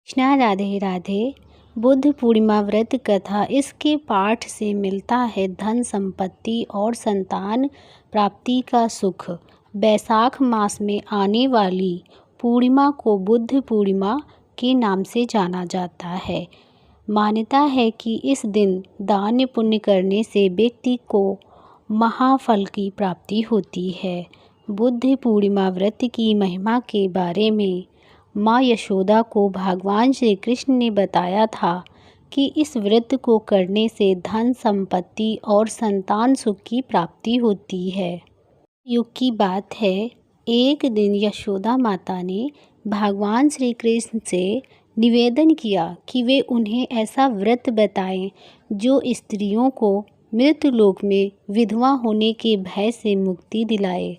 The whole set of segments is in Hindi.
कृष्णा राधे राधे। बुद्ध पूर्णिमा व्रत कथा इसके पाठ से मिलता है धन संपत्ति और संतान प्राप्ति का सुख। बैसाख मास में आने वाली पूर्णिमा को बुद्ध पूर्णिमा के नाम से जाना जाता है। मान्यता है कि इस दिन दान पुण्य करने से व्यक्ति को महाफल की प्राप्ति होती है। बुद्ध पूर्णिमा व्रत की महिमा के बारे में माँ यशोदा को भगवान श्री कृष्ण ने बताया था कि इस व्रत को करने से धन संपत्ति और संतान सुख की प्राप्ति होती है। युग की बात है, एक दिन यशोदा माता ने भगवान श्री कृष्ण से निवेदन किया कि वे उन्हें ऐसा व्रत बताएं जो स्त्रियों को मृत्युलोक में विधवा होने के भय से मुक्ति दिलाए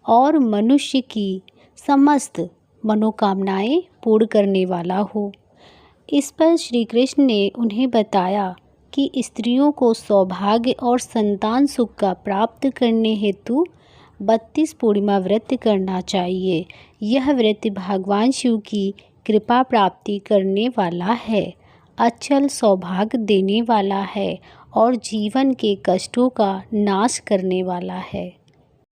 और मनुष्य की समस्त मनोकामनाएं पूर्ण करने वाला हो। इस पर श्री कृष्ण ने उन्हें बताया कि स्त्रियों को सौभाग्य और संतान सुख का प्राप्त करने हेतु 32 पूर्णिमा व्रत करना चाहिए। यह व्रत भगवान शिव की कृपा प्राप्ति करने वाला है, अचल सौभाग्य देने वाला है और जीवन के कष्टों का नाश करने वाला है।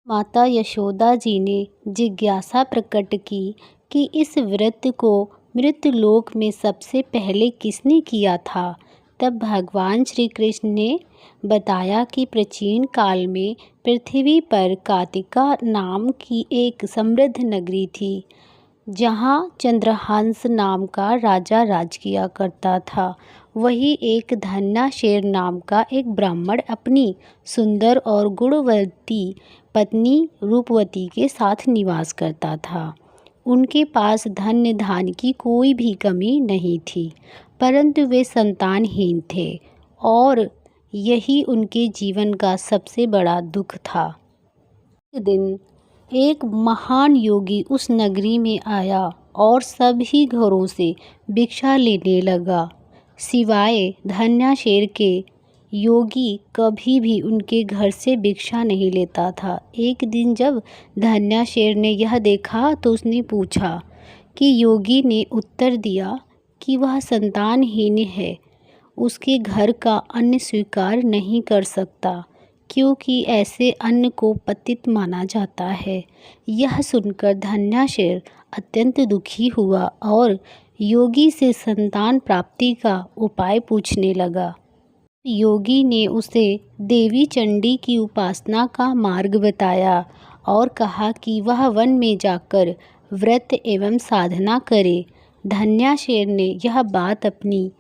माता यशोदा जी ने जिज्ञासा प्रकट की कि इस व्रत को मृत्युलोक में सबसे पहले किसने किया था। तब भगवान श्री कृष्ण ने बताया कि प्राचीन काल में पृथ्वी पर कातिका नाम की एक समृद्ध नगरी थी, जहाँ चंद्रहंस नाम का राजा राज किया करता था। वही एक धन्नाशेर नाम का एक ब्राह्मण अपनी सुंदर और गुणवती पत्नी रूपवती के साथ निवास करता था। उनके पास धन धान की कोई भी कमी नहीं थी, परंतु वे संतानहीन थे और यही उनके जीवन का सबसे बड़ा दुख था। एक दिन एक महान योगी उस नगरी में आया और सभी घरों से भिक्षा लेने लगा। सिवाय धन्याशेर के योगी कभी भी उनके घर से भिक्षा नहीं लेता था। एक दिन जब धन्याशेर ने यह देखा तो उसने पूछा कि योगी ने उत्तर दिया कि वह संतानहीन है, उसके घर का अन्न स्वीकार नहीं कर सकता क्योंकि ऐसे अन्न को पतित माना जाता है। यह सुनकर धन्याशेर अत्यंत दुखी हुआ और योगी से संतान प्राप्ति का उपाय पूछने लगा। योगी ने उसे देवी चंडी की उपासना का मार्ग बताया और कहा कि वह वन में जाकर व्रत एवं साधना करे। धन्याशेर ने यह बात अपनी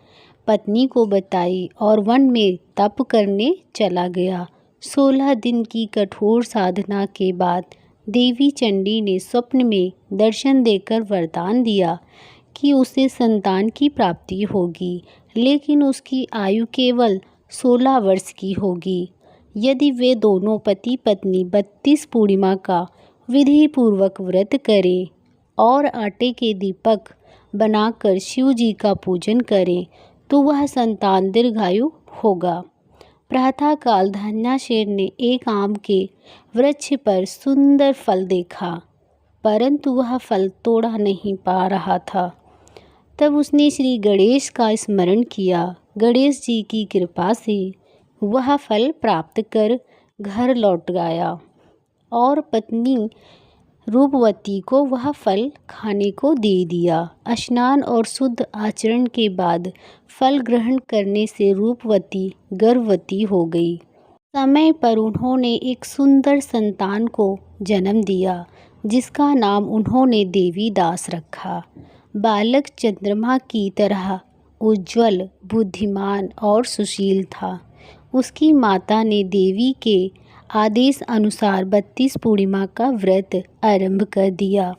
पत्नी को बताई और वन में तप करने चला गया। 16 दिन की कठोर साधना के बाद देवी चंडी ने स्वप्न में दर्शन देकर वरदान दिया कि उसे संतान की प्राप्ति होगी, लेकिन उसकी आयु केवल 16 वर्ष की होगी यदि वे दोनों पति पत्नी 32 पूर्णिमा का विधि पूर्वक व्रत करें और आटे के दीपक बनाकर शिव जी का पूजन करें तो वह संतान दीर्घायु होगा। प्रातःकाल धन्याशेर ने एक आम के वृक्ष पर सुंदर फल देखा, परंतु वह फल तोड़ा नहीं पा रहा था। तब उसने श्री गणेश का स्मरण किया। गणेश जी की कृपा से वह फल प्राप्त कर घर लौट गया और पत्नी रूपवती को वह फल खाने को दे दिया। स्नान और शुद्ध आचरण के बाद फल ग्रहण करने से रूपवती गर्भवती हो गई। समय पर उन्होंने एक सुंदर संतान को जन्म दिया, जिसका नाम उन्होंने देवी दास रखा। बालक चंद्रमा की तरह उज्ज्वल, बुद्धिमान और सुशील था। उसकी माता ने देवी के आदेश अनुसार 32 पूर्णिमा का व्रत आरंभ कर दिया।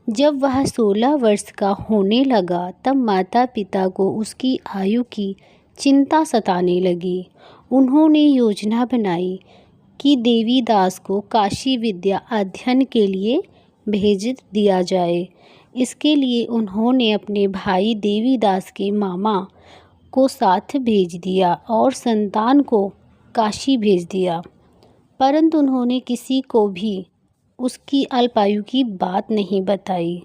जब वह 16 वर्ष का होने लगा तब माता पिता को उसकी आयु की चिंता सताने लगी। उन्होंने योजना बनाई कि देवी दास को काशी विद्या अध्ययन के लिए भेज दिया जाए। इसके लिए उन्होंने अपने भाई देवीदास के मामा को साथ भेज दिया और संतान को काशी भेज दिया, परंतु उन्होंने किसी को भी उसकी अल्पायु की बात नहीं बताई।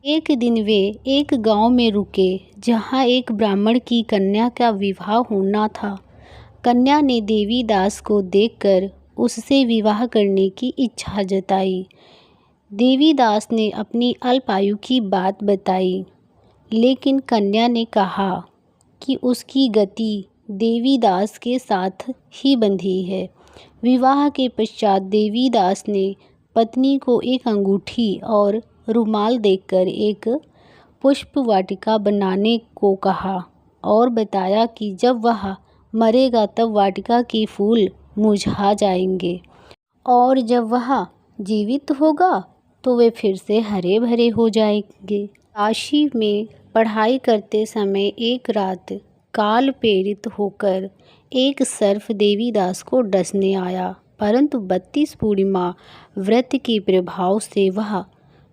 एक दिन वे एक गांव में रुके जहां एक ब्राह्मण की कन्या का विवाह होना था। कन्या ने देवीदास को देखकर उससे विवाह करने की इच्छा जताई। देवीदास ने अपनी अल्पायु की बात बताई, लेकिन कन्या ने कहा कि उसकी गति देवीदास के साथ ही बंधी है। विवाह के पश्चात देवीदास ने पत्नी को एक अंगूठी और रुमाल देकर एक पुष्प वाटिका बनाने को कहा और बताया कि जब वह मरेगा तब वाटिका के फूल मुरझा जाएंगे और जब वह जीवित होगा तो वे फिर से हरे भरे हो जाएंगे। काशी में पढ़ाई करते समय एक रात काल प्रेरित होकर एक सर्प देवीदास को डसने आया, परंतु 32 पूर्णिमा व्रत के प्रभाव से वह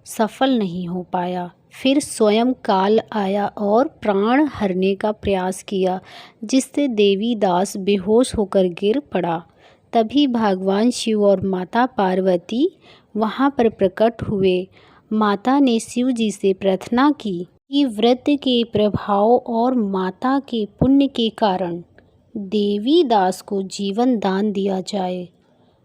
सफल नहीं हो पाया। फिर स्वयं काल आया और प्राण हरने का प्रयास किया, जिससे देवीदास बेहोश होकर गिर पड़ा। तभी भगवान शिव और माता पार्वती वहां पर प्रकट हुए। माता ने शिव जी से प्रार्थना की कि व्रत के प्रभाव और माता के पुण्य के कारण देवीदास को जीवन दान दिया जाए।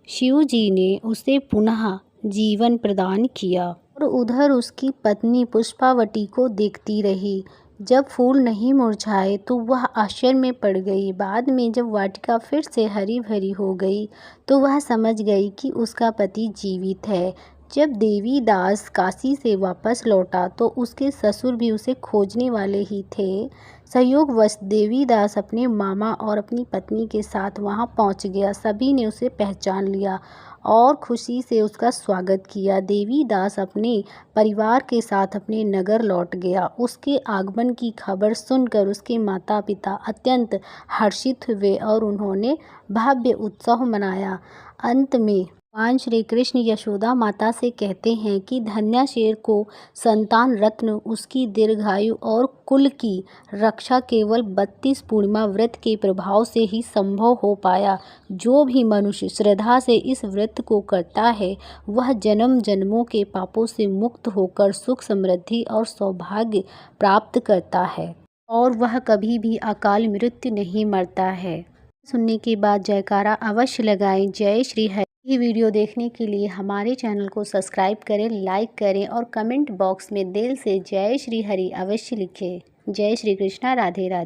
शिव जी ने उसे पुनः जीवन प्रदान किया और उधर उसकी पत्नी पुष्पावती को देखती रही। जब फूल नहीं मुरझाए तो वह आश्चर्य में पड़ गई। बाद में जब वाटिका फिर से हरी भरी हो गई तो वह समझ गई कि उसका पति जीवित है। जब देवीदास काशी से वापस लौटा तो उसके ससुर भी उसे खोजने वाले ही थे। संयोगवश देवीदास अपने मामा और अपनी पत्नी के साथ वहां पहुंच गया। सभी ने उसे पहचान लिया और खुशी से उसका स्वागत किया। देवीदास अपने परिवार के साथ अपने नगर लौट गया। उसके आगमन की खबर सुनकर उसके माता पिता अत्यंत हर्षित हुए और उन्होंने भव्य उत्सव मनाया। अंत में भगवान श्री कृष्ण यशोदा माता से कहते हैं कि धन्या शेर को संतान रत्न, उसकी दीर्घायु और कुल की रक्षा केवल 32 पूर्णिमा व्रत के प्रभाव से ही संभव हो पाया। जो भी मनुष्य श्रद्धा से इस व्रत को करता है वह जन्म जन्मों के पापों से मुक्त होकर सुख समृद्धि और सौभाग्य प्राप्त करता है और वह कभी भी अकाल मृत्यु नहीं मरता है। सुनने के बाद जयकारा अवश्य लगाएं। जय श्री हरि। ये वीडियो देखने के लिए हमारे चैनल को सब्सक्राइब करें, लाइक करें और कमेंट बॉक्स में दिल से जय श्री हरि अवश्य लिखें। जय श्री कृष्णा। राधे राधे।